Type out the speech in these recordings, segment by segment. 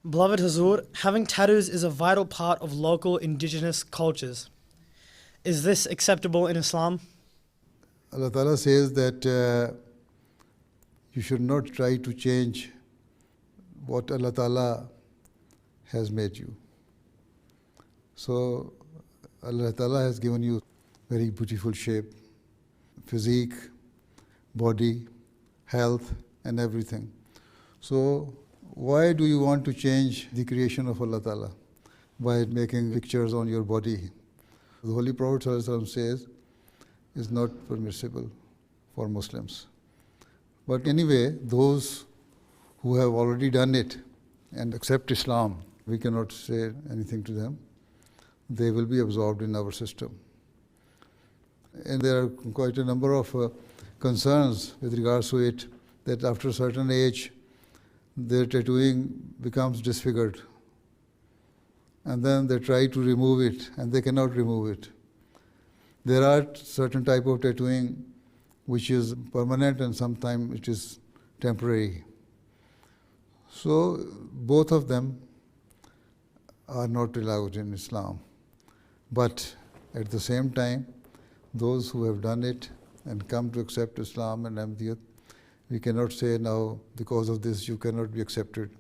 Beloved Hazur, having tattoos is a vital part of local indigenous cultures. Is this acceptable in Islam? Allah Ta'ala says that you should not try to change what Allah Ta'ala has made you. So Allah Ta'ala has given you very beautiful shape, physique, body, health and everything. So why do you want to change the creation of Allah Ta'ala by making pictures on your body? The Holy Prophet ﷺ says it's not permissible for Muslims. But anyway, those who have already done it and accept Islam, we cannot say anything to them. They will be absorbed in our system. And there are quite a number of concerns with regards to it, that after a certain age, their tattooing becomes disfigured. And then they try to remove it, and they cannot remove it. There are certain type of tattooing which is permanent, and sometimes it is temporary. So both of them are not allowed in Islam. But at the same time, those who have done it and come to accept Islam and Ahmadiyyat, we cannot say now, because of this, you cannot be accepted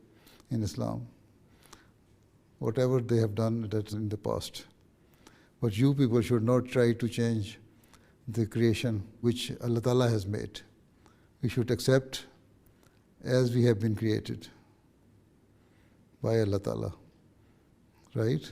in Islam. Whatever they have done, that's in the past. But you people should not try to change the creation which Allah Ta'ala has made. We should accept as we have been created by Allah Ta'ala. Right?